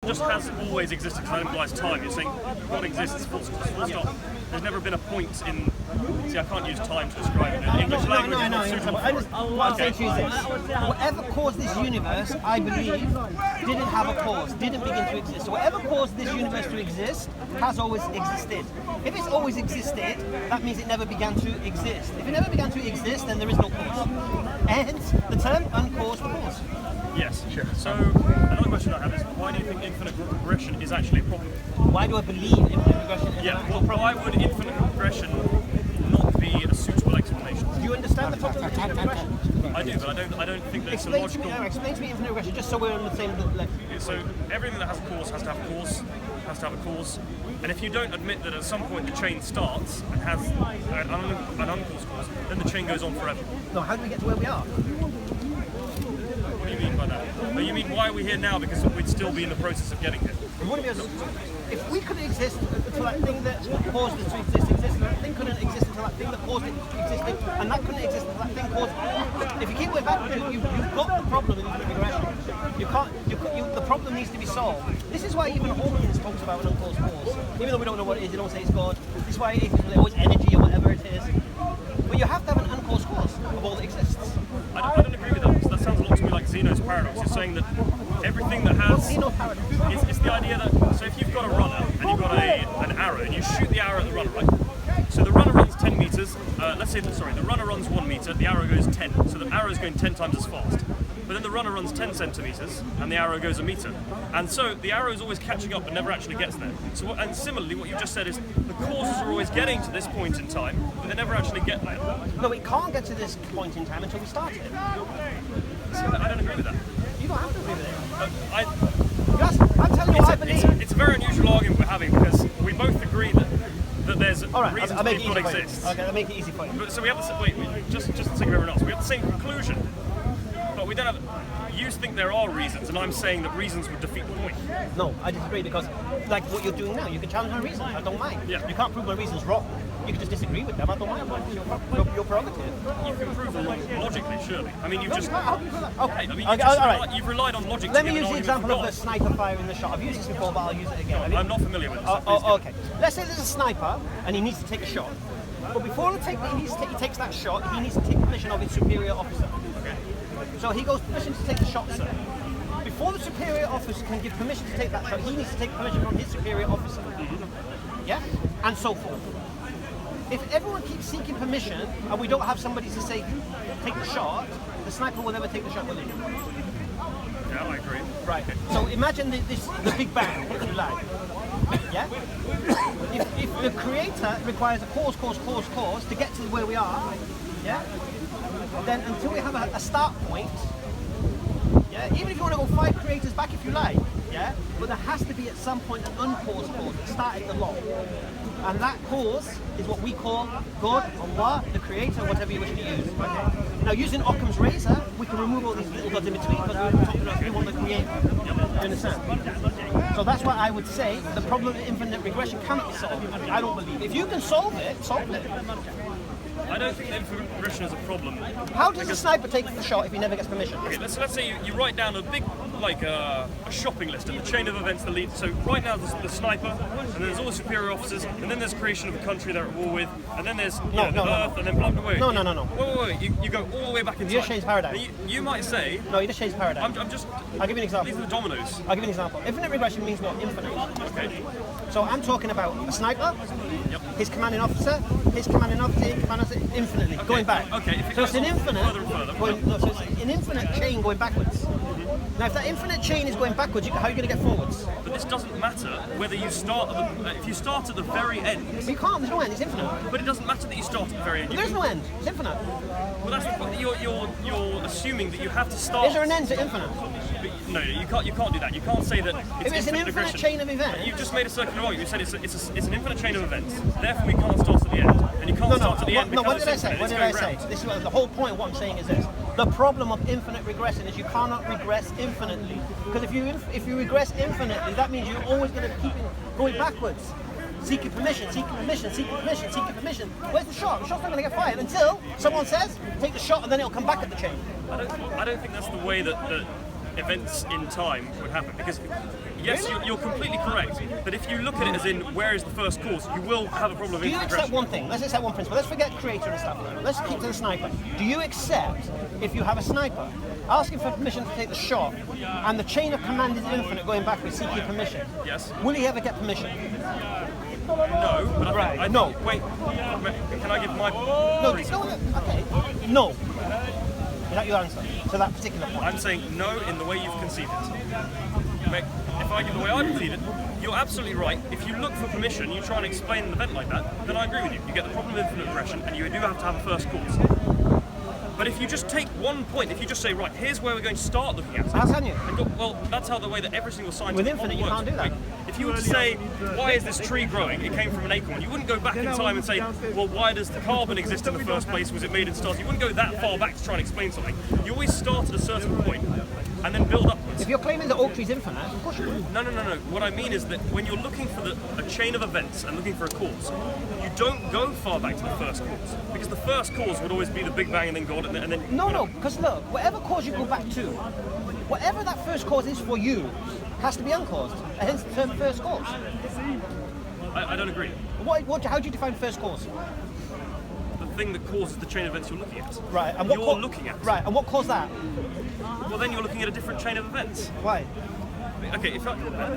just has always existed, because that implies time. You're saying God exists, full stop. There's never been a point in... See, I can't use time to describe it. The English language is not suitable for it. What I'm saying to you is this. Whatever caused this universe, I believe, didn't have a cause, didn't begin to exist. So whatever caused this universe to exist has always existed. If it's always existed, that means it never began to exist. If it never began to exist, then there is no cause. Hence, the term uncaused cause. Yes, sure. So, another question I have is, why do you think infinite regression is actually a problem? Why do I believe infinite regression is an actual problem? Why would infinite regression not be a suitable explanation? Do you understand the problem of infinite regression? I do, but I don't think that it's a logical... Explain to me infinite regression, just so we're on the same level. So, everything that has a cause has to have a cause, and if you don't admit that at some point the chain starts and has an uncaused cause, then the chain goes on forever. No, how do we get to where we are? What do you mean by that? Oh, you mean why are we here now? Because we'd still be in the process of getting here. If we could exist until that thing that caused it to exist, and that thing couldn't exist until that thing that caused it existed, and that couldn't exist until that thing caused it. If you keep going backwards, you've got the problem in infinite regression. The problem needs to be solved. This is why even Hawkins talks about an uncaused cause. Even though we don't know what it is, they don't say it's God. This is why it's always energy or whatever it is. But you have to have an uncaused cause of all that exists. I don't agree with that, because that sounds a lot to me like Zeno's paradox. You're saying that everything that has... Zeno's paradox? It's the idea that... So if you've got a runner, and you've got an arrow, and you shoot the arrow at the runner, right? So the runner runs 10 meters, the runner runs 1 meter, the arrow goes 10. So the arrow is going 10 times as fast. But then the runner runs 10 centimeters, and the arrow goes 1 meter. And so the arrow is always catching up, but never actually gets there. So, and similarly, what you just said is the causes are always getting to this point in time, but they never actually get there. No, it can't get to this point in time until we start it. I don't agree with that. You don't have to agree with it. I'm telling you what I believe. It's a very unusual argument we're having, because we both agree that there's reasons people exist. Okay, I'll make it easy for you. But, so we have just to think of everyone else, we have the same conclusion, but we don't have... You think there are reasons, and I'm saying that reasons would defeat the point. No, I disagree, because like what you're doing now, you can challenge my reasons. I don't mind. Yeah. You can't prove my reasons wrong. You can just disagree with them. I don't mind. Your prerogative. You can prove them logically, surely. I mean, you've just... How do you prove that? Okay. I mean, you've relied on logic. Let me use the example of the sniper firing the shot. I've used this before, but I'll use it again. I'm not familiar with this. Okay. Let's say there's a sniper, and he needs to take a shot. But before he takes that shot, he needs to take permission of his superior officer. Okay. So he goes, permission to take the shot, sir. Before the superior officer can give permission to take that shot, he needs to take permission from his superior officer. Yeah? And so forth. If everyone keeps seeking permission, and we don't have somebody to say, take the shot, the sniper will never take the shot, will he? Yeah, I agree. Right. So imagine the Big Bang, if you like. Yeah? If the creator requires a cause to get to where we are, yeah? Then until we have a start point, yeah, even if you want to go 5 creators back if you like, yeah, but there has to be at some point an uncaused cause that started the law. And that cause is what we call God, Allah, the creator, whatever you wish to use. Okay. Now using Occam's razor, we can remove all these little gods in between, because we're talking about we want the creator. You understand? So that's why I would say the problem of infinite regression cannot be solved. I don't believe. If you can solve it, solve it. I don't think infinite regression is a problem. How does a sniper take the shot if he never gets permission? Okay, let's say you write down a big, like a shopping list and the chain of events that lead. So right now there's the sniper, and then there's all the superior officers, and then there's creation of the country they're at war with, and then there's the Earth, and then blah blah blah. No. Wait. You go all the way back in time. You just changed paradigm. You might say. No, you just changed paradigm. I'll give you an example. These are the dominoes. I'll give you an example. Infinite regression means what? Infinite. Okay. So I'm talking about a sniper, yep. his commanding officer, infinitely, going back. Okay. So it's an infinite, further and further. so it's an infinite chain going backwards. Now, if that infinite chain is going backwards, how are you going to get forwards? But this doesn't matter whether you start if you start at the very end. You can't. There's no end. It's infinite. But it doesn't matter that you start at the very end. There's no end. It's infinite. Well, that's you're assuming that you have to start. Is there an end to infinite? No, you can't do that. You can't say that if it's an infinite chain of events. You've just made a circular argument. You said it's an infinite chain of events. Therefore, we can't start at the end, and you can't start at the end. No, what did I say? Round. This is the whole point. What I'm saying is this: the problem of infinite regression is you cannot regress infinitely. Because if you regress infinitely, that means you're always going to keep going backwards. Seeking permission. Where's the shot? The shot's not going to get fired until someone says, take the shot, and then it'll come back at the chain. I don't think that's the way that events in time would happen, because Yes, you're completely correct. But if you look at it as in where is the first cause, you will have a problem of Do you infinite accept regression. one thing? Let's accept one principle. Let's forget creator and stuff. Let's keep to the sniper. Do you accept if you have a sniper asking for permission to take the shot and the chain of command is infinite going backwards seeking permission? Yes. Will he ever get permission? No, but Right. I No. Wait, can I give my... No, okay. No. Is that your answer to that particular point? I'm saying no in the way you've conceived it. Mate, if I give the way I conceive it, you're absolutely right. If you look for permission, you try and explain an event like that, then I agree with you. You get the problem of infinite regression, and you do have to have a first cause. But if you just take one point, if you just say, right, here's where we're going to start looking at it. How can you? and go, well, that's how the way that every single scientific With infinite, model you works. can't do that. Right? If you were to say, why is this tree growing? It came from an acorn. You wouldn't go back in time and say, well, why does the carbon exist in the first place? Was it made in stars? You wouldn't go that far back to try and explain something. You always start at a certain point and then build upwards. If you're claiming that oak tree's infinite, of course you would. No. What I mean is that when you're looking for a chain of events and looking for a cause, you don't go far back to the first cause. Because the first cause would always be the Big Bang and then God and then... No, because look, whatever cause you go back to, whatever that first cause is for you, has to be uncaused. Hence the term first cause. I don't agree. How do you define first cause? The thing that causes the chain of events you're looking at. Right, and You're looking at. Right, and what caused that? Well, then you're looking at a different chain of events. Why? Okay,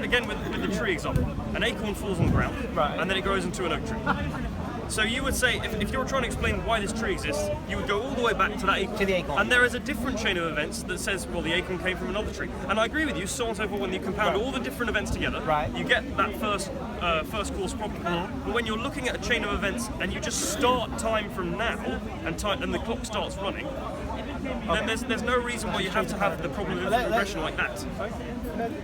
again with the tree example, an acorn falls on the ground, Right. and then it grows into an oak tree. So you would say, if you're trying to explain why this tree exists, you would go all the way back to that acorn. To the acorn. And there is a different chain of events that says, well, the acorn came from another tree. And I agree with you, so on and so forth, when you compound all the different events together, Right. you get that first cause problem. But when you're looking at a chain of events and you just start time from now, and the clock starts running, then there's no reason why you have to have the problem of infinite regression like that.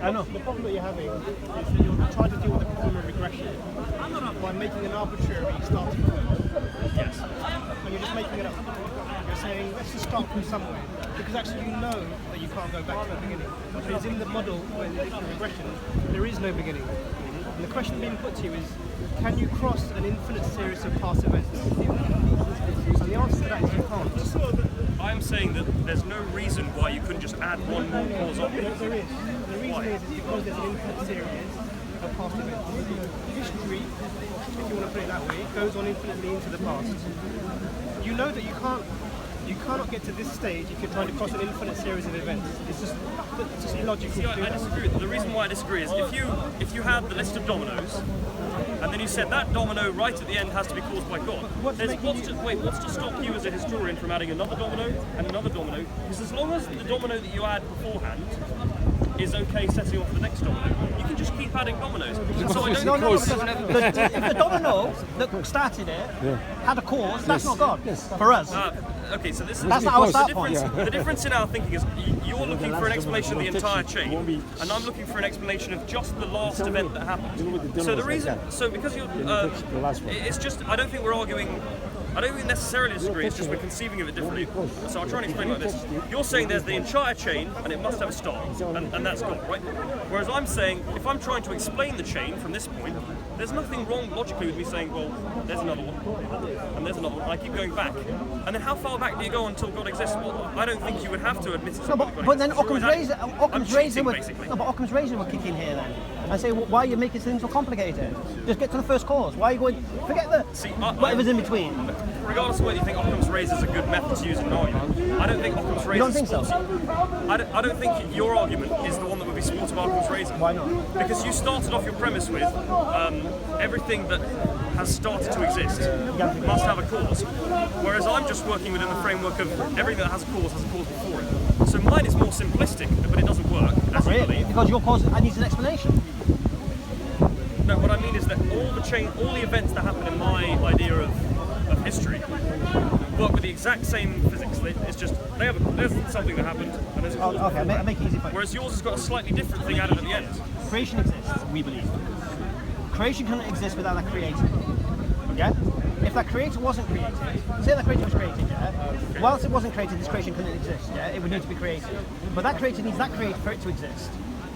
I know. The problem that you're having is that you're trying to deal with the problem of regression by making an arbitrary starting point. Yes. And you're just making it up. You're saying, let's just start from somewhere. Because actually you know that you can't go back to the beginning. Because in the model where there's regression, there is no beginning. And the question being put to you is, can you cross an infinite series of past events? And the answer to that is you can't. I'm saying that there's no reason why you couldn't just add one more cause on. There is. The reason is because there's an infinite series of past events. History, if you want to put it that way, goes on infinitely into the past. You know that you cannot get to this stage if you're trying to cross an infinite series of events. It's just illogical See, to do I that. disagree. The reason why I disagree is if you had the list of dominoes, and then you said that domino right at the end has to be caused by God. What's to stop you as a historian from adding another domino and another domino? Because as long as the domino that you add beforehand is okay setting off the next domino, you can just keep adding dominoes. So I don't No, because if the domino that started it had a cause, that's not God. For us. Okay, so this That's not our start point. The difference in our thinking is you're looking for an explanation of the entire chain, and I'm looking for an explanation of just the last event that happened. So the reason, because you're, it's just, I don't think we're arguing. I don't think necessarily disagree, it's just we're conceiving of it differently. So I'll try and explain like this. You're saying there's the entire chain and it must have a start, and that's God, right? Whereas I'm saying, if I'm trying to explain the chain from this point, there's nothing wrong logically with me saying, well, there's another one, and there's another one, and I keep going back. And then how far back do you go until God exists? Well, I don't think you would have to admit it. No, but then Occam's razor would basically. no, but Occam's razor would kick in here then. I say, well, why are you making things so complicated? Just get to the first cause. Why are you going? Forget the whatever's in between. Regardless of whether you think Occam's razor is a good method to use in an argument, I don't think Occam's razor. You don't think so? I don't think your argument is the one that would be sport of Occam's razor. Why not? Because you started off your premise with everything that has started to exist must have a cause, whereas I'm just working within the framework of everything that has a cause before it. So mine is more simplistic, but it doesn't work, as you believe. Because your cause needs an explanation. No, what I mean is that all the events that happen in my idea of history work with the exact same physics. It's just there's something that happened and there's a cause. Okay, make it easy for you. Whereas yours has got a slightly different thing added at the end. Creation exists, we believe. Creation couldn't exist without that creator. Yeah? If that creator wasn't created, say that creator was created, yeah? Whilst it wasn't created, this creation couldn't exist, yeah? It would need to be created. But that creator needs that creator for it to exist.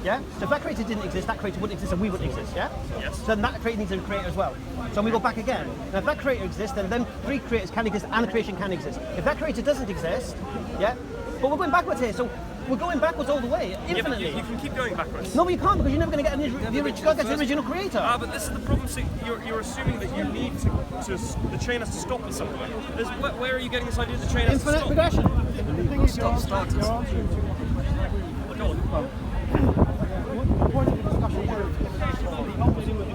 Yeah? So if that creator didn't exist, that creator wouldn't exist and we wouldn't exist, yeah? Yes. So then that creator needs a creator as well. So we go back again. Now if that creator exists, then three creators can exist and the creation can exist. If that creator doesn't exist, yeah? But we're going backwards here, so We're going backwards all the way, Yeah, but infinitely. you can keep going backwards. No, but you can't because you're never going to get the original creator. But this is the problem. So you're assuming that you need the chain has to stop at some point. Where are you getting this idea that the chain has to Infinite stop? progression. The thing is, you're answering too Well, go on. the point of the discussion here is the ultimate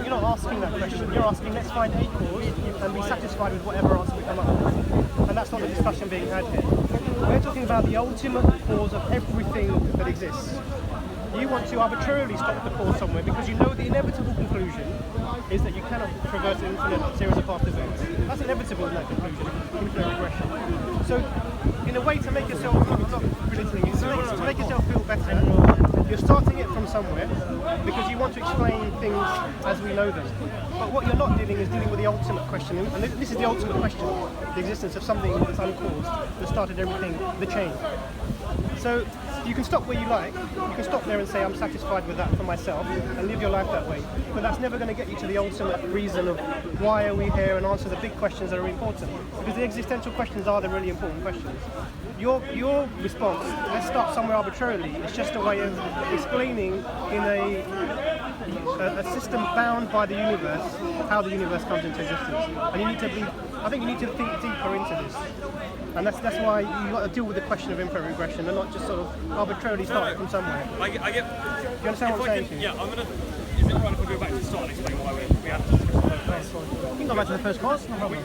you're not asking that question. You're asking, let's find a cause and be satisfied with whatever answer we come up with. And that's not the discussion being had here. We're talking about the ultimate cause of everything that exists. You want to arbitrarily stop the cause somewhere because you know the inevitable conclusion is that you cannot traverse an infinite series of past events. That's inevitable in that conclusion, infinite regression. So, in a way to make yourself, to make yourself feel better, you're starting it from somewhere because you want to explain things as we know them. But what you're not doing is dealing with the ultimate question, and this is the ultimate question, the existence of something that's uncaused, that started everything, the chain. So you can stop where you like, you can stop there and say I'm satisfied with that for myself and live your life that way, but that's never going to get you to the ultimate reason of why are we here and answer the big questions that are important, because the existential questions are the really important questions. Your response, let's start somewhere arbitrarily, is just a way of explaining in a system bound by the universe how the universe comes into existence. And I think you need to think deeper into this. And that's why you got to deal with the question of infinite regression and not just sort of arbitrarily start it from somewhere. I get. Do you understand what I'm saying? Yeah, I'm gonna. Is it right if we go back to the start and explain why we had this discussion? You can go back to the first course, no problem.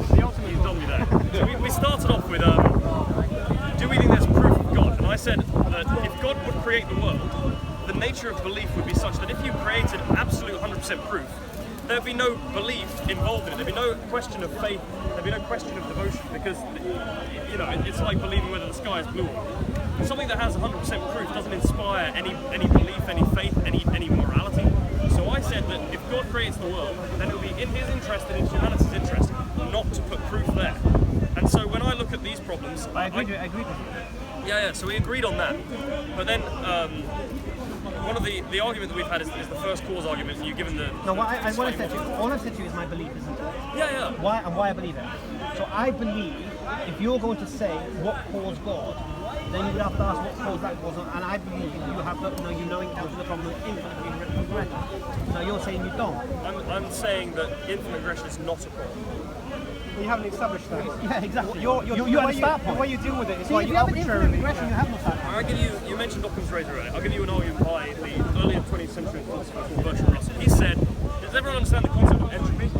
The ultimate is done me there. So we started off with, do we think there's proof of God? And I said that if God would create the world, the nature of belief would be such that if you created absolute 100% proof, there'd be no belief involved in it. There'd be no question of faith. There'd be no question of devotion because, it's like believing whether the sky is blue or not. Something that has 100% proof doesn't inspire any belief, any faith, any morality. So I said that if God creates the world, then it will be in His interest and in humanity's interest not to put proof there. And so when I look at these problems, I agreed with you. Yeah. So we agreed on that. But then one of the argument that we've had is the first cause argument. And you've given the No, what I said to you, all I've said to you is my belief, isn't it? Yeah. Why I believe it. So I believe if you're going to say what caused God, then you would have to ask what caused that cause, and I believe you have to, you know encounter the problem of infinite regression. Now you're saying you don't. I'm saying that infinite regression is not a problem. You haven't established that. Yeah, exactly. You the way you deal with it is like if you you have an infinite arbitrarily. regression, you have no start point. I'll give you mentioned Occam's razor earlier. I'll give you an argument by the early 20th century philosopher called Bertrand Russell. He said, does everyone understand the concept of entropy?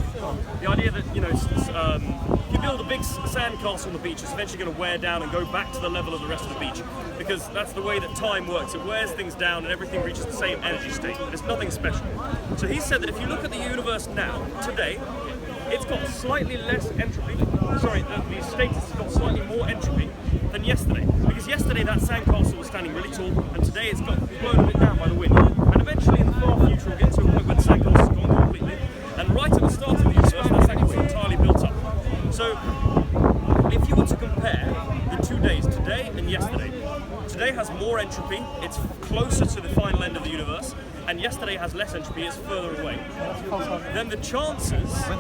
The idea that, if you build a big sandcastle on the beach, it's eventually going to wear down and go back to the level of the rest of the beach. Because that's the way that time works. It wears things down and everything reaches the same energy state. It's nothing special. So he said that if you look at the universe now, today, it's got slightly less entropy. Sorry, the status has got slightly more entropy than yesterday. Because yesterday that sandcastle was standing really tall, and today it's got blown a bit down by the wind. And eventually in the far future we'll get to a point where the sandcastle's gone completely. And right at the start of the universe, that sandcastle is entirely built up. So if you were to compare the 2 days, today and yesterday, today has more entropy, it's closer to the final end of the universe, and yesterday has less entropy, it's further away. Then the chances of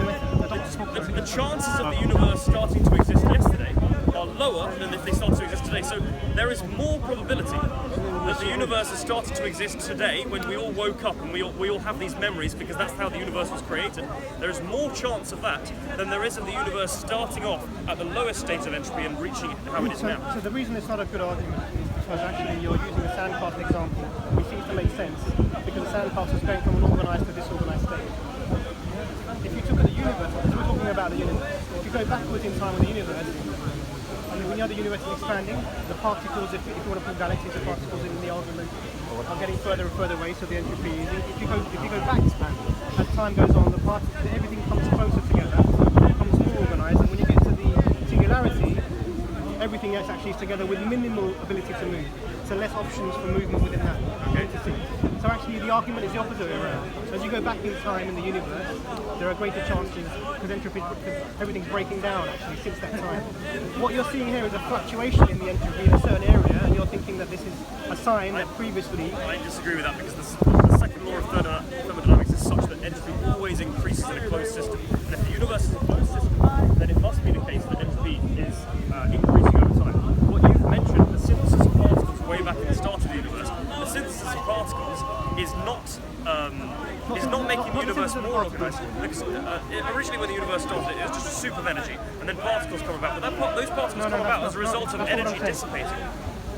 the universe starting to exist yesterday are lower than if they start to exist today. So there is more probability that the universe has started to exist today when we all woke up and we all have these memories because that's how the universe was created. There is more chance of that than there is of the universe starting off at the lowest state of entropy and reaching how it is now. So the reason it's not a good argument is because actually you're using the sandcastle example, which seems to make sense because the sandcastle is going from an organised to disorganised state. If you took the universe, because we're talking about the universe, if you go backwards in time in the universe, when you know the universe is expanding, the particles, if you want to pull galaxies, the particles in the argument are getting further and further away, so the entropy is. If you go back as time goes on, everything comes closer together, becomes more organised, and when you get to the singularity, everything else actually is together with minimal ability to move. So less options for movement within that entity. So actually the argument is the opposite way around. So as you go back in time in the universe, there are greater chances, because entropy, because everything's breaking down actually since that time. What you're seeing here is a fluctuation in the entropy in a certain area, and you're thinking that this is a sign that previously... I disagree with that, because the second law of thermodynamics is such that entropy always increases in a closed system. And if the universe is a closed system, then it must be the case that entropy is increasing over time. What you've mentioned, the synthesis of particles way back at the start of the universe, the synthesis of particles is not making the universe more organised. Because originally when the universe started, it was just a soup of energy, and then particles come about. But those particles come about as a result of energy dissipating,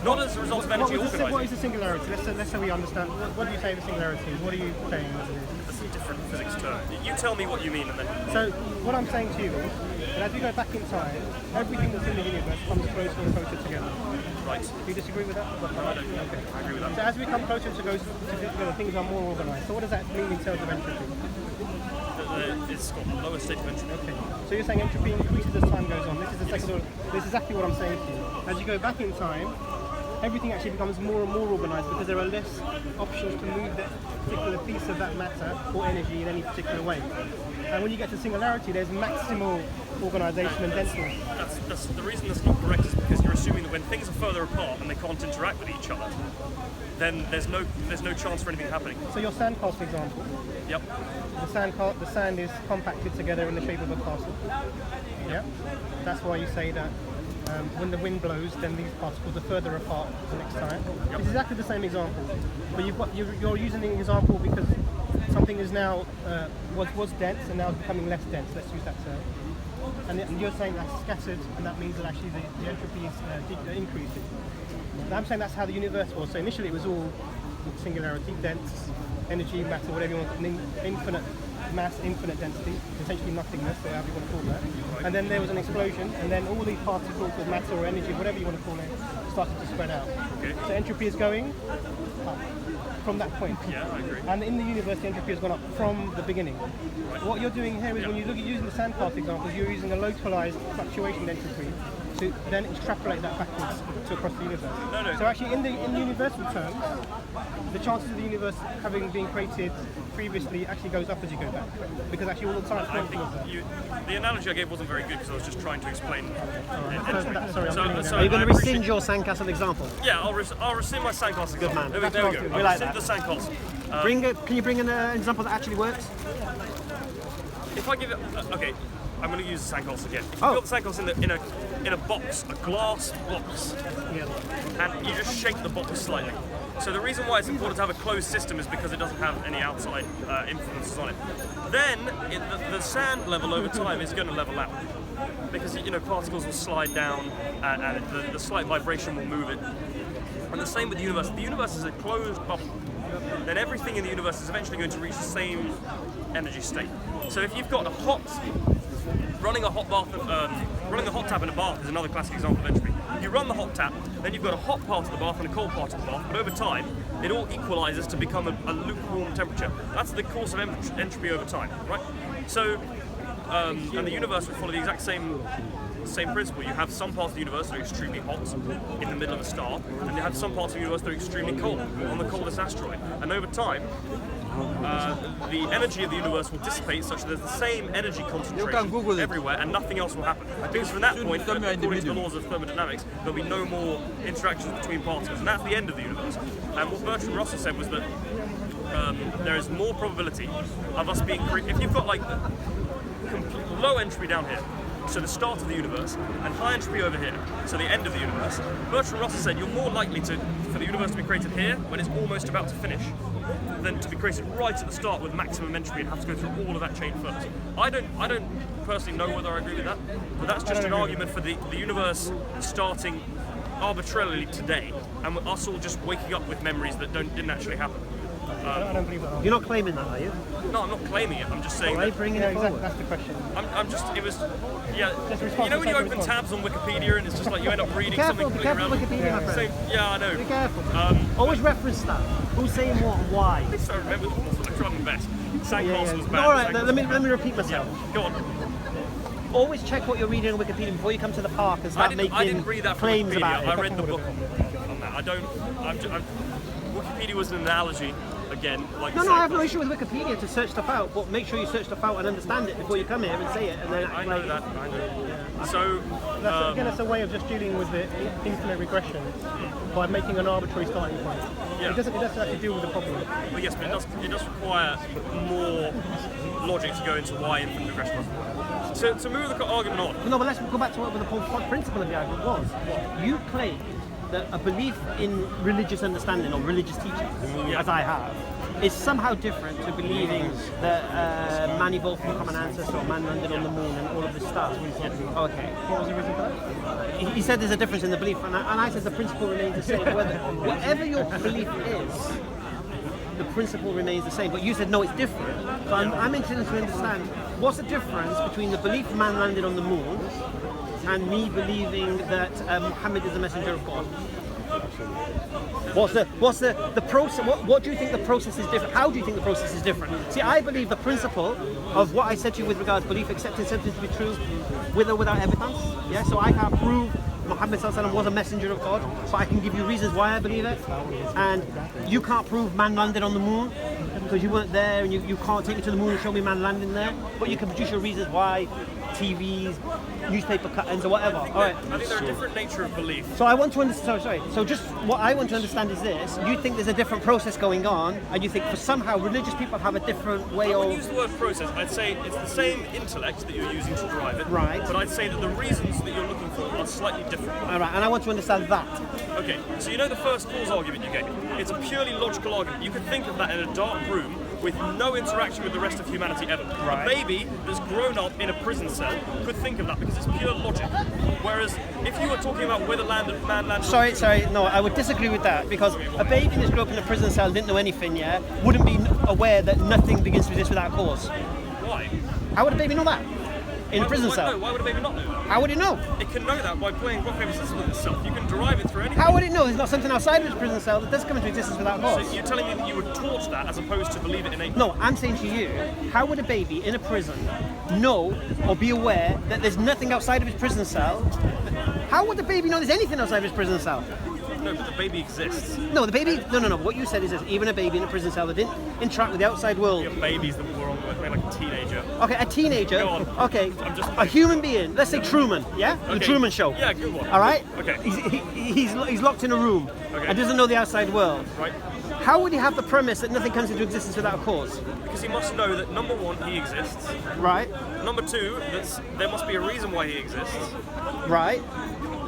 not as a result of energy organising. What is the singularity? Let's say we understand. What do you say the singularity is? What are you saying? That's a different physics term. You tell me what you mean, and then. So what I'm saying to you is that as we go back in time, everything that's in the universe comes closer and closer together. Right. Do you disagree with that? No, I don't. Okay. I agree with that. So as we come closer and together, things are more organised. So what does that mean in terms of entropy? It's got the lowest state of entropy. Okay. So you're saying entropy increases as time goes on. This is the second order. This is exactly what I'm saying to you. As you go back in time, everything actually becomes more and more organised because there are less options to move that particular piece of that matter or energy in any particular way. And when you get to singularity, there's maximal organisation and density. That's the reason that's not correct is because you're assuming that when things are further apart and they can't interact with each other, then there's no chance for anything happening. So your sandcastle example. Yep. The sand is compacted together in the shape of a castle. Yeah. That's why you say that when the wind blows, then these particles are further apart the next time. It's exactly the same example, but you're using the example because something is now was dense and now is becoming less dense. Let's use that term. And you're saying that's scattered, and that means that actually the entropy is increasing. And I'm saying that's how the universe was. So initially it was all singularity, dense, energy, matter, whatever you want, infinite mass, infinite density, essentially nothingness, so however you want to call that. And then there was an explosion, and then all these particles of matter or energy, whatever you want to call it, started to spread out. Okay. So entropy is going up from that point. Yeah, I agree. And in the universe, the entropy has gone up from the beginning. What you're doing here is when you look at using the sandcastle examples, you're using a localized fluctuation in entropy to then extrapolate that backwards to across the universe. No. So actually, in universal terms, the chances of the universe having been created previously actually goes up as you go back, because actually all the time it's I think the analogy I gave wasn't very good because I was just trying to explain. Are you going to rescind your sandcastle example? Yeah, I'll rescind my sandcastle. Good man. There we go. We like I'll rescind the sandcastle. Can you bring an example that actually works? If I give it, okay, I'm going to use the sandcastle again. If you've got the sandcastle in a box, a glass box, and you just shake the box slightly. So the reason why it's important to have a closed system is because it doesn't have any outside influences on it. Then the sand level over time is going to level out because particles will slide down and the slight vibration will move it. And the same with the universe. If the universe is a closed bubble, then everything in the universe is eventually going to reach the same energy state. So if you've got running a hot tap in a bath is another classic example of entropy. You run the hot tap, then you've got a hot part of the bath and a cold part of the bath, but over time, it all equalizes to become a lukewarm temperature. That's the course of entropy over time, right? So, and the universe would follow the exact same principle. You have some parts of the universe that are extremely hot in the middle of a star, and you have some parts of the universe that are extremely cold on the coldest asteroid. And over time, the energy of the universe will dissipate such that there's the same energy concentration everywhere and nothing else will happen. Because from that point, according to the laws of thermodynamics, there'll be no more interactions between particles, and that's the end of the universe. And what Bertrand Russell said was that there is more probability of us being if you've got like low entropy down here, so the start of the universe, and high entropy over here, so the end of the universe. Bertrand Russell said you're more likely for the universe to be created here when it's almost about to finish than to be created right at the start with maximum entropy and have to go through all of that chain first. I don't personally know whether I agree with that, but that's just an argument for the universe starting arbitrarily today, and us all just waking up with memories that didn't actually happen. I don't believe that. You're not claiming that, are you? No, I'm not claiming it. I'm just saying. Why are you bringing it forward? That's the question. It was, you know when you open tabs on Wikipedia and it's just like you end up reading something completely Careful, Wikipedia, my friend. Yeah, I know. Be careful. Always reference that. Who's saying what and why? At least I remember the most. I tried my best. Sandcastle was bad. All right, let me repeat myself. Yeah, go on. Always check what you're reading on Wikipedia before you come to the park and start making I didn't read that from claims Wikipedia. about it. I read the book on that. Wikipedia was an analogy again, like No, you no, say, I have no issue with Wikipedia to search stuff out, but make sure you search stuff out and understand it before you come here and say it. And then I know that. I know. So That's a way of just dealing with the infinite regression by making an arbitrary starting point. Yeah. It doesn't actually deal with the problem. well, yes, but it does require more logic to go into why infinite regression doesn't work. So to move the argument on, No, but let's go back to what the whole principle of the argument was. You claim that a belief in religious understanding or religious teaching, as I have, is somehow different to believing that man evolved from common ancestor or man landed on the moon and all of this stuff. Okay. What was the reason for that? He said there's a difference in the belief, and I said the principle remains the same. Whatever your belief is, the principle remains the same. But you said no, it's different. So I'm interested to understand what's the difference between the belief man landed on the moon and me believing that Muhammad is the messenger of God. What's the process? What do you think the process is different? How do you think the process is different? See, I believe the principle of what I said to you with regards to belief, accepting something to be true, with or without evidence. Yeah, so I can't prove Muhammad ﷺ was a messenger of God, but I can give you reasons why I believe it. And you can't prove man landed on the moon because you weren't there, and you can't take me to the moon and show me man landing there. But you can produce your reasons why, TVs, newspaper cuttings, or whatever. All right. I think they're a different nature of belief. So I want to understand. Sorry. So just what I want to understand is this: you think there's a different process going on, and you think for somehow religious people have a different way I wouldn't of. use the word process. I'd say it's the same intellect that you're using to drive it. Right. But I'd say that the reasons that you're looking for are slightly different. All right, and I want to understand that. Okay, so you know the first cause argument you gave? It's a purely logical argument. You could think of that in a dark room with no interaction with the rest of humanity ever. Right. A baby that's grown up in a prison cell could think of that because it's pure logic. Whereas if you were talking about whether man landed... Sorry, no, I would disagree with that because a baby that's grew up in a prison cell didn't know anything, yeah, wouldn't be aware that nothing begins to exist without cause. Why? How would a baby know that? In a prison No, cell? why would a baby not know that? How would it know? It can know that by playing rock, paper, scissors with itself. You can derive it through anything. How would it know? There's not something outside of its prison cell that does come into existence without cause. So you're telling me that you were taught that as opposed to believe it innately? No, I'm saying to you, how would a baby in a prison know or be aware that there's nothing outside of his prison cell? How would the baby know there's anything outside of his prison cell? No, but the baby exists. No, the baby. No. What you said is this: even a baby in a prison cell that didn't interact with the outside world. Your babies that were on the way, like a teenager. Okay, a teenager. Go on. Okay, I'm just- a human being. Let's say Truman. Yeah, the Okay. Truman Show. Yeah, good one. All right. Okay. He's locked in a room Okay. and doesn't know the outside world. Right? How would he have the premise that nothing comes into existence without a cause? Because he must know that number one, he exists. Right. Number two, there must be a reason why he exists. Right.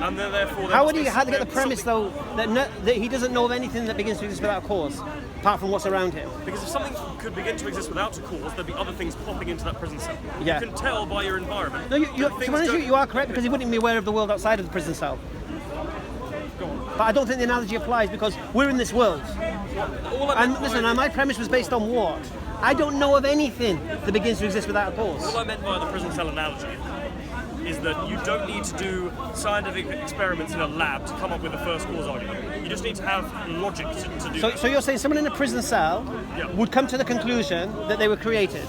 And then therefore... How would he have to get the premise though that he doesn't know of anything that begins to exist without a cause, apart from what's around him? Because if something could begin to exist without a cause, there'd be other things popping into that prison cell. Yeah. You can tell by your environment. No, that to be things honest, don't- you are correct because he wouldn't be aware of the world outside of the prison cell. But I don't think the analogy applies because we're in this world. All I And meant listen, by- my premise was based on what? I don't know of anything that begins to exist without a cause. All I meant by the prison cell analogy is that you don't need to do scientific experiments in a lab to come up with a first cause argument. You just need to have logic to do that. So you're saying someone in a prison cell Yeah. would come to the conclusion that they were created?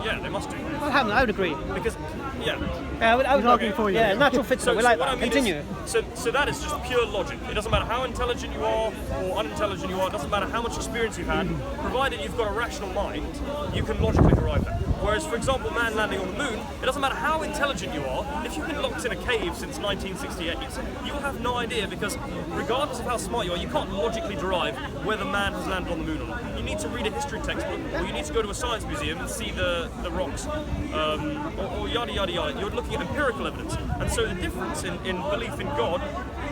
Yeah, they must do. Well, I would agree. Because, yeah. I would argue for you. Yeah, natural fit. So We like what that. I mean Continue. is, so that is just pure logic. It doesn't matter how intelligent you are or unintelligent you are. It doesn't matter how much experience you've had. Provided you've got a rational mind, you can logically derive that. Whereas, for example, man landing on the moon, it doesn't matter how intelligent you are. If you've been locked in a cave since 1968, you'll have no idea because regardless of how smart you are, you can't logically derive whether man has landed on the moon or not. You need to read a history textbook, or you need to go to a science museum and see the rocks, or yada yada yada. You're looking at empirical evidence. And so the difference in belief in God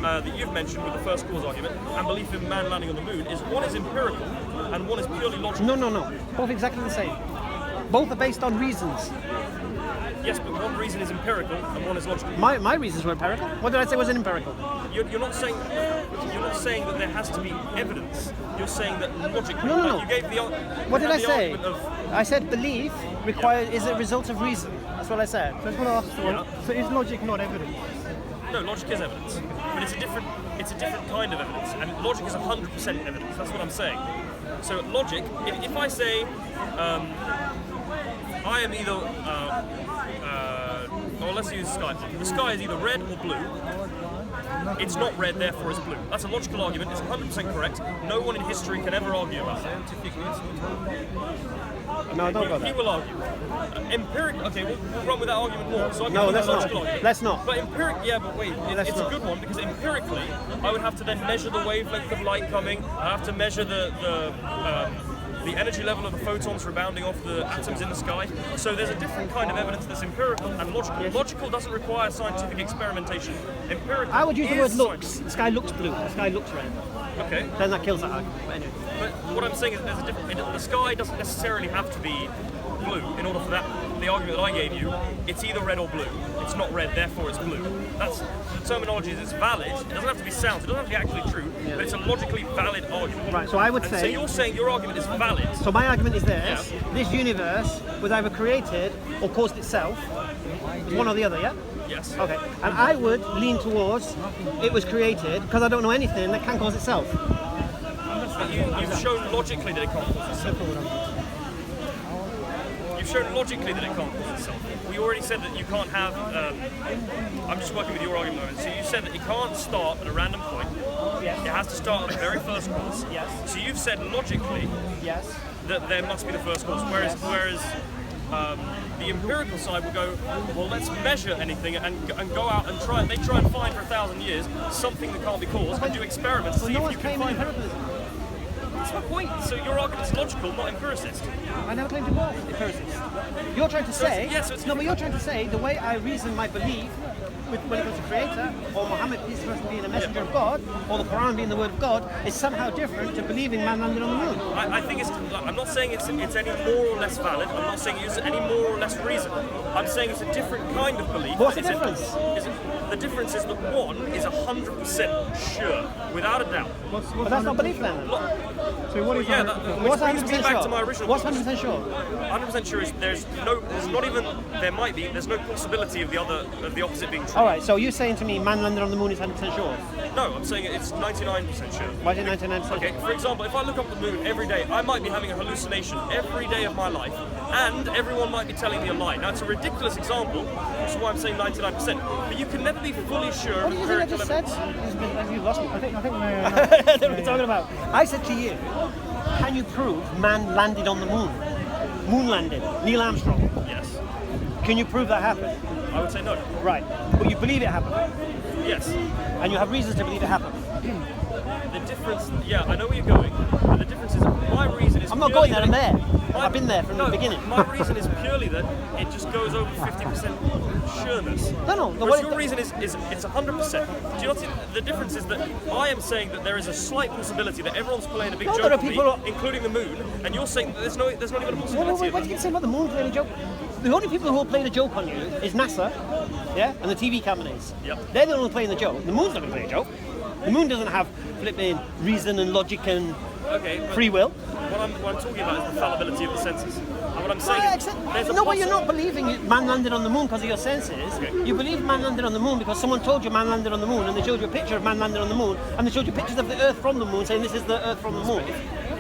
that you've mentioned with the first cause argument and belief in man landing on the moon is one is empirical and one is purely logical. No. Both exactly the same. Both are based on reasons. Yes, but one reason is empirical and one is logical. My reasons were empirical. What did I say was empirical? You're not saying that there has to be evidence. You're saying that logically. No. You gave the What did I say? argument of- I said belief is a result of reason. That's what I said. So I just want to ask you, so is logic not evidence? No, logic is evidence, but it's a different kind of evidence, and logic is 100% evidence. That's what I'm saying. So logic, if I say I am either, let's use sky. The sky is either red or blue. it's not red, therefore it's blue. That's a logical argument. It's 100% correct. No one in history can ever argue about that. No, don't go He there. will argue. Empiric. Okay, we'll run with that argument more. So I can No, do let's that not. logical argument. Let's not. But yeah, but wait, Let's it's not. a good one because empirically, I would have to then measure the wavelength of light coming. I have to measure the energy level of the photons rebounding off the atoms in the sky. So there's a different kind of evidence that's empirical and logical. Logical doesn't require scientific experimentation. Empirical. I would use the word is looks. science. The sky looks blue. The sky looks red. Okay. Then that kills that argument. But anyway. But what I'm saying is there's a different. The sky doesn't necessarily have to be blue in order for that. The argument that I gave you, it's either red or blue. It's not red, therefore it's blue. That's the terminology is valid. It doesn't have to be sound. It doesn't have to be actually true. But it's a logically valid argument. Right. So I would And so say. you're saying your argument is valid. So my argument is this: Yeah. this universe was either created or caused itself. It's one or the other, yeah. Yes. Okay. And I would lean towards it was created because I don't know anything that can cause itself. But you've shown logically that it can't cause itself. You've shown logically that it can't cause itself. We already said that you can't have. I'm just working with your argument. So you said that it can't start at a random point. Yes. It has to start at the very first cause. Yes. So you've said logically Yes. that there must be the first cause. Whereas the empirical side will go, well, let's measure anything and go out and try. They try and find for 1,000 years something that can't be caused and do experiments to Well, see no if one's you can claiming find it. empiricalism. That's my point. So your argument's logical, not empiricist. I never claimed to be empiricist. You're trying to say. yeah, so it's- no, but you're trying to say the way I reason my belief when it comes to Creator, or Muhammad, peace be upon him, being a messenger of God, or the Quran being the word of God, is somehow different to believing man landed on the moon. I think I'm not saying it's any more or less valid. I'm not saying it's any more or less reason. I'm saying it's a different kind of belief. What's the It's difference? The difference is that one is 100% sure, without a doubt. But that's not belief then. So what is Yeah, that? which What's brings me 100% back sure? to my original What's point. 100% sure? 100% sure is there's not even, there might be, there's no possibility of the opposite being true. All right, so you're saying to me man landed on the moon is 100% sure. No, I'm saying it's 99% sure. Why is it 99%? Okay, for example, if I look up the moon every day, I might be having a hallucination every day of my life, and everyone might be telling me a lie. Now, it's a ridiculous example, which is why I'm saying 99%, but you can never be fully sure What of do you think I empirical just said? evidence. You lost me. I think I don't know what you're talking about. I said to you, can you prove man landed on the moon? Moon landed. Neil Armstrong. Yes. Can you prove that happened? I would say no. Right. But you believe it happened. Yes. And you have reasons to believe it happened. The difference, yeah, I know where you're going, but the difference is my reason is I'm not purely going there, I'm that there. I've been there from the beginning. My reason is purely that it just goes over 50% sureness. No, Whereas what your reason is it's 100%. Do you not see the difference is that I am saying that there is a slight possibility that everyone's playing a big No, joke there are on me, people including the moon, and you're saying that there's not even a What possibility do of you that. keep saying about the moon playing a joke? The only people who are playing a joke on you is NASA, yeah, and the TV companies. Yep. They're the only playing the joke. The moon's not going to play a joke. The moon doesn't have flipping reason and logic and Okay, but free will. what I'm talking about is the fallibility of the senses. And what I'm No, saying yeah, is except, there's a no, but you're possi- not believing man landed on the moon because of your senses. You believe man landed on the moon because someone told you man landed on the moon and they showed you a picture of man landed on the moon and they showed you pictures of the Earth from the moon saying this is the Earth from the moon.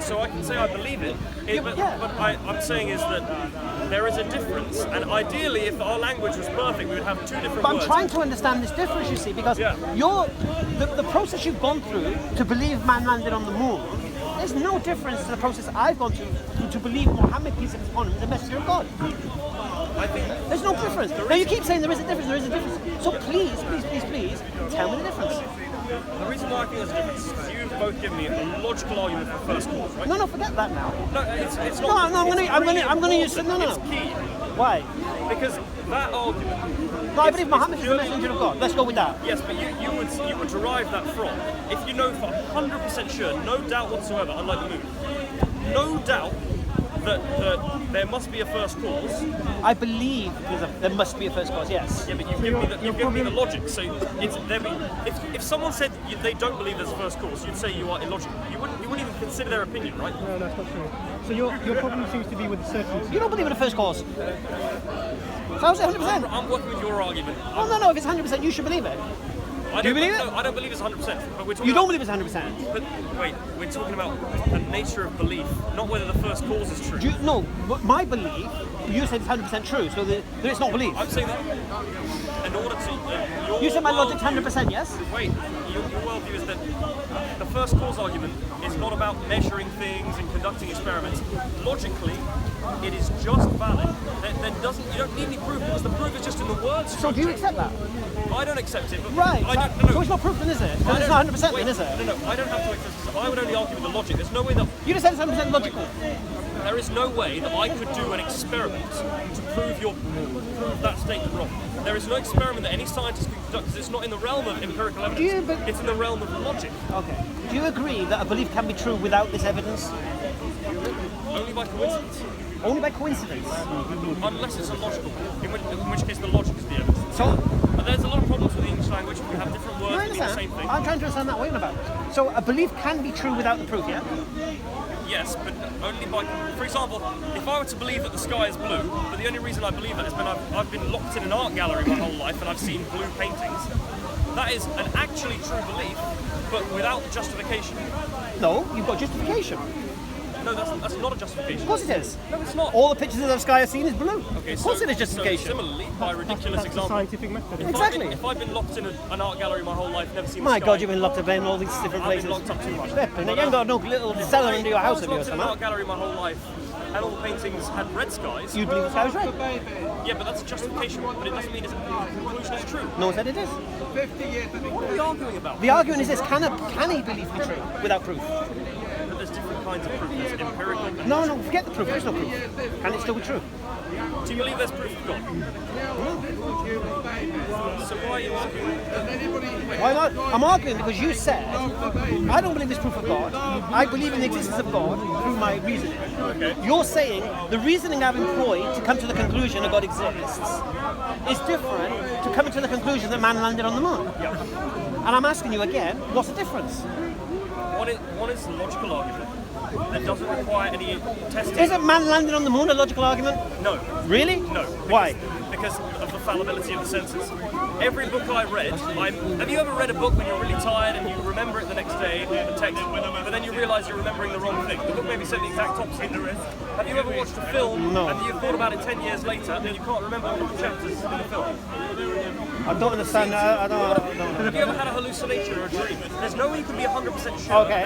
So I can say I believe it, but yeah. what I'm saying is that there is a difference, and ideally, if our language was perfect, we would have two different But I'm words. trying to understand this difference, you see, because Yeah. the process you've gone through to believe man landed on the moon, there's no difference to the process I've gone through to believe Muhammad, peace be upon him, is a messenger of God. I think There's no difference. Now you keep saying there is a difference, So please, tell me the difference. the reason why I think there's a difference is because you've both given me a logical argument for first cause, right? No, forget that now. No, it's No, not. no, I'm gonna use It's no. key Why? because that argument. No, I believe Muhammad is the messenger of God. Let's go with that. Yes, but you would derive that from if you know for 100% sure, no doubt whatsoever, unlike the moon, no doubt that there must be a first cause. I believe there must be a first cause. Yes. Yeah, but you've given me the logic. So if someone said they don't believe there's a first cause, you'd say you are illogical. You wouldn't even consider their opinion, right? No, that's not true. So your problem seems to be with the certainty. You don't believe in a first cause. So how's it 100%? I'm working with your argument. Oh no, if it's 100%, you should believe it. I Do you don't- believe it? No, I don't believe it's 100%. But we're talking You don't about, believe it's 100%? But wait, we're talking about the nature of belief, not whether the first cause is true. No, but my belief, you said it's 100% true, so that it's not belief. I'm saying that in order to... your You said my logic's worldview- 100%, yes? Wait, your worldview is that the first cause argument is not about measuring things and conducting experiments. Logically, it is just valid. You don't need any proof because the proof is just in the words. So do you accept that? I don't accept it. But Right. I don't, no, So it's not proof then, is it? I It's don't- not 100% wait, then, is it? No, I don't have to accept it. I would only argue with the logic. There's no way that You just said it's 100% logical. there is no way that I could do an experiment to prove that statement wrong. There is no experiment that any scientist can conduct because it's not in the realm of empirical evidence. Yeah, but- It's in the realm of logic. Okay. Do you agree that a belief can be true without this evidence? Only by coincidence. Only by coincidence. Unless it's illogical, in which case the logic is the evidence. So, But there's a lot of problems with the English language. We have different words I that mean the understand. same thing. I'm trying to understand that. What are you on about? So a belief can be true without the proof, yeah? Yes, but only by... For example, if I were to believe that the sky is blue, but the only reason I believe that is when I've been locked in an art gallery my whole life and I've seen blue paintings, that is an actually true belief, but without justification. No, you've got justification. No, that's not a justification. Of course it is. No, it's not. All the pictures of the sky I've seen is blue. Okay, Of course it is justification. So similarly, by a ridiculous That's the example, scientific method. Exactly. if I've been locked in an art gallery my whole life, never seen My the sky, God, you've been locked up in all these different I've places. been locked up too much. Flipping it. You ain't got no little cellar under your house If of I yours, was locked in an art somehow. gallery my whole life, and all the paintings had red skies, You'd believe the sky was red. yeah, but that's a justification, but it doesn't mean the conclusion is true. No one said it is. What are we arguing about? The argument is this: can a belief be true without proof? But there's different kinds of proof. There's empirical. No, forget the proof. There's no proof. Can it still be true? Do you believe there's proof of God? So why are you arguing? Why not? I'm arguing because you said I don't believe there's proof of God. I believe in the existence of God through my reasoning. Okay. You're saying the reasoning I've employed to come to the conclusion that God exists is different to coming to the conclusion that man landed on the moon. And I'm asking you again, what's the difference? One is a logical argument that doesn't require any testing. Isn't man landing on the moon a logical argument? No. Really? No. Why? Because of the fallibility of the senses. Every book I read, have you ever read a book when you're really tired and you remember it the next day, the text, but then you realise you're remembering the wrong thing? The book maybe said the exact opposite. Have you ever watched a film No. and you've thought about it 10 years later and you can't remember all the chapters in the film? I don't understand. I don't. Have you ever had a hallucination or a dream? There's no way you can be 100% sure. Okay.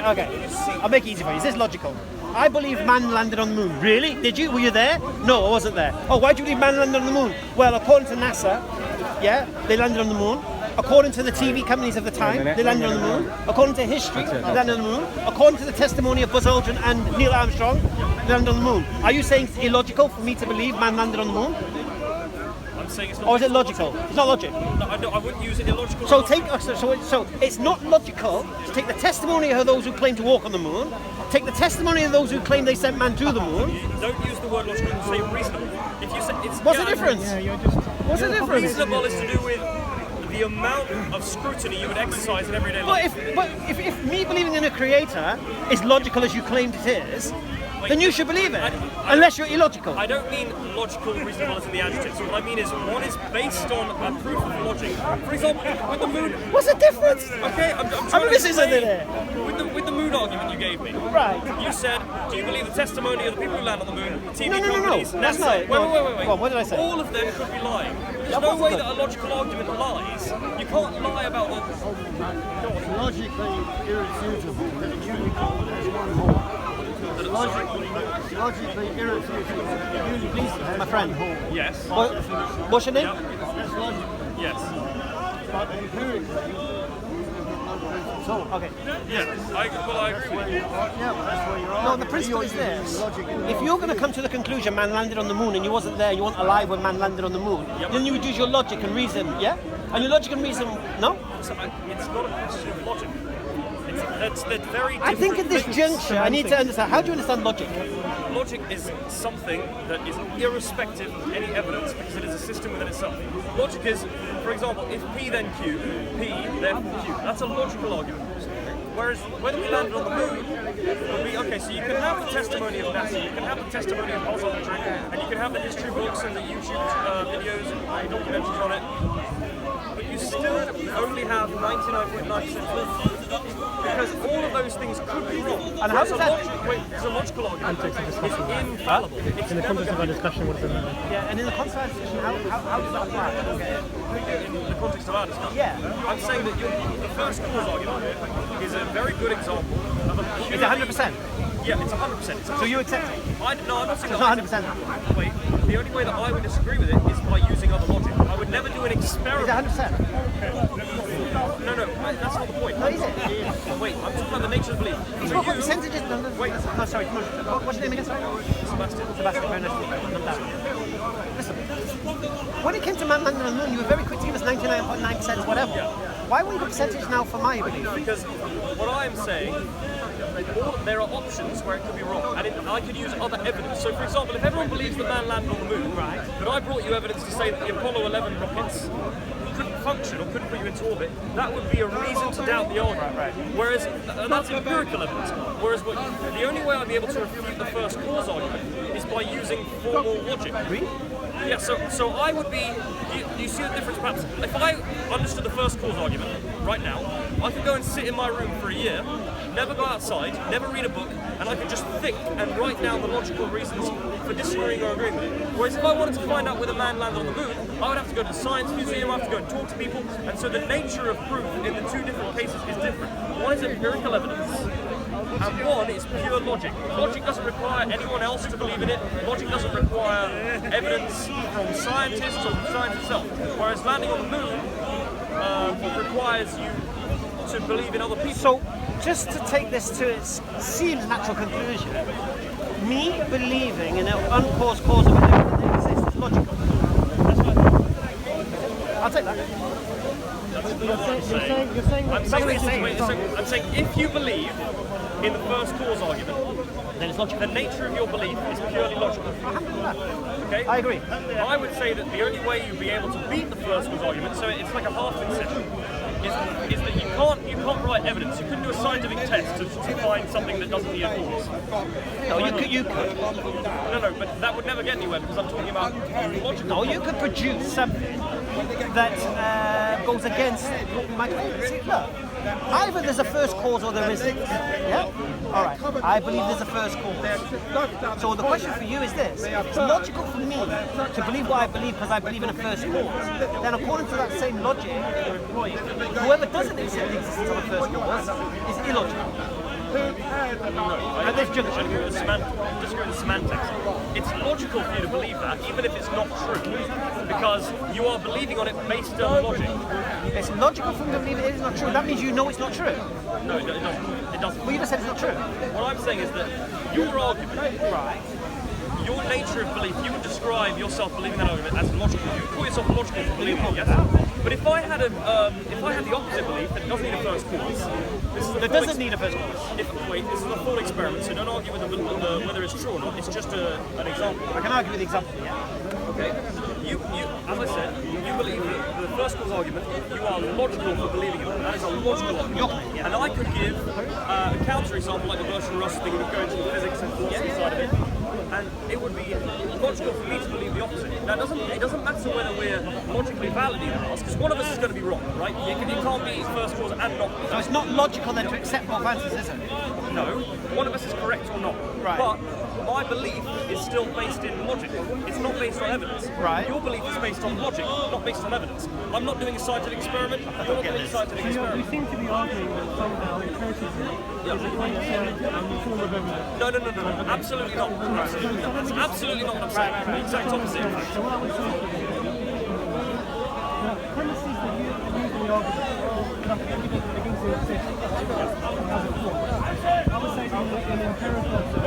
I'll make it easy for you. Is this logical? I believe man landed on the moon. Really? Did you? Were you there? No, I wasn't there. Oh, why do you believe man landed on the moon? Well, according to NASA, yeah, they landed on the moon. According to the TV companies of the time, they landed on the moon. According to history, they landed on the moon. According to the testimony of Buzz Aldrin and Neil Armstrong, they landed on the moon. Are you saying it's illogical for me to believe man landed on the moon? I'm saying it's not. Or is it logical? It's not logic. No, I wouldn't use it illogical. So it's not logical to take the testimony of those who claim to walk on the moon, take the testimony of those who claim they sent man to the moon. Don't use the word logical and say reasonable. If you say it's What's the difference? Yeah, you're just. What's the difference? reasonable is to do with the amount of scrutiny you would exercise in everyday But life. if me believing in a creator is logical as you claimed it is, then you should believe it, unless you're illogical. I don't mean logical, reasonable as in the adjectives. What I mean is one is based on a proof of logic. For example, with the moon. What's the difference? Okay, I'm I trying mean, to this isn't explain. it. With the moon argument you gave me. Right. You said, do you believe the testimony of the people who land on the moon, the TV No. companies, That's NASA? not it. Wait. Go on, what did I say? All of them could be lying. There's Yeah, no of course way it that a logical argument lies. You can't lie about the... Logically irrefutable that a unicorn has one horn. Logically irrefutable that a unicorn has My friend. one horn. Yes. What's your name? That's logical. Yes. But empirically, no proof at all. Okay. Yeah. I agree with you. Yeah, well, that's where you're No, arguing. the principle is You're this. using logic in If you're going to come to the conclusion man landed on the moon and you wasn't there, you weren't alive when man landed on the moon, then you would use your logic and reason, yeah? And your logic and reason, no? So it's not a question of logic. They're very I think at different this things. juncture, I need to understand, how do you understand logic? Logic is something that is irrespective of any evidence because it is a system within itself. Logic is, for example, if P then Q, P therefore Q. That's a logical argument. Whereas whether we landed on the moon would be, okay, so you can have the testimony of NASA, you can have the testimony of Buzz Aldrin, and you can have the history books and the YouTube videos and documentaries on it. But you still only have 99.9% truth. Because all of those things could be wrong. And how does that? There's a logical argument. Context of discussion. It's infallible. It's In the context of our discussion, what does it matter? Yeah, and in the context of discussion, how does that apply? I don't get it. in the context of our discussion. Yeah. I'm saying that the first cause argument is a very good example of a Is it 100%? Yeah, it's 100%. So you accept it? No, I'm not saying It's that not 100%. Wait, the only way that I would disagree with it is by using other logic. I would never do an Is experiment. it 100%? No, that's not the point. No, is it? Wait, I'm talking about the nature of belief. You So spoke about you, percentages. Wait. No, sorry. What's your name again? Sorry. Sebastian. Sebastian, very nice to meet you. Listen, when it came to man landing on the moon, you were very quick to give us 99.9% whatever. Yeah. Why won't you go percentage now for my belief? Because what I'm saying, there are options where it could be wrong, and I could use other evidence. So, for example, if everyone believes that man landed on the moon, right, but I brought you evidence to say that the Apollo 11 rockets couldn't function or couldn't put you into orbit, that would be a reason to doubt the argument. Right. Whereas, and that's empirical evidence. Whereas, the only way I'd be able to refute the first cause argument is by using formal logic. Really? Yeah, so I would be, you see the difference perhaps? If I understood the first cause argument right now, I could go and sit in my room for a year, never go outside, never read a book, and I could just think and write down the logical reasons for disagreeing or agreeing with it. Whereas if I wanted to find out whether man landed on the moon, I would have to go to the science museum, I have to go and talk to people, and so the nature of proof in the two different cases is different. One is empirical evidence, and one is pure logic. Logic doesn't require anyone else to believe in it. Logic doesn't require evidence from scientists or from science itself. Whereas landing on the moon requires you to believe in other people. So, just to take this to its seems natural conclusion, me believing in an uncaused cause of everything that exists is logical. I'll take that. You're saying I'm saying if you believe in the first cause argument, Then it's logical. the nature of your belief is purely logical. Okay? I agree. I would say that the only way you'd be able to beat the first cause argument, so it's like a half concession, is that you can't provide evidence. You couldn't do a scientific test to find something that doesn't need a cause. No, you could. No, but that would never get anywhere because I'm talking about logical. No, you could produce something that goes against what we might see. Look, either there's a first cause or there isn't. Yeah? Alright, I believe there's a first cause. So the question for you is this: if it's logical for me to believe what I believe because I believe in a first cause, then according to that same logic, whoever doesn't accept the existence of a first cause is illogical. At this I junction. disagree with the semantics. It's logical for you to believe that, even if it's not true, because you are believing on it based on logic. It's logical for me to believe it is not true. That means you know it's not true. No, it doesn't. It doesn't. Well, you just said it's not true. What I'm saying is that your argument, Right. your nature of belief, you would describe yourself believing that argument as logical. You would call yourself logical for believing it, yes? But if I had the opposite belief that it doesn't need a first cause, this is It doesn't need a first cause. This is a full experiment, so don't argue with whether it's true or not. It's just an example. I can argue with the example, yeah. Okay. You, as I said, you believe that the first cause argument, you are logical for believing it. That is a logical argument. And I could give a counter example like the Bertrand Russell thing, would go into the physics and forces side of it, and it would be logical for me to believe the opposite. Now, it doesn't matter whether we're logically valid either of us, because one of us is going to be wrong, right? You can't be first cause and not. So it's not logical then to accept both answers, is it? No, one of us is correct or not. Right. But my belief is still based in logic. It's not based on evidence. Right. Your belief is based on logic, not based on evidence. I'm not doing a scientific experiment. You're not doing a scientific You experiment. seem to be arguing that somehow empiricism is a kind of form of evidence. No. Absolutely not. Absolutely not. That's absolutely not what I'm saying. The exact opposite, in fact. So what I would say is, the premises that you use in the argument, nothing evidence begins to exist as a form. I would say in empirical observation,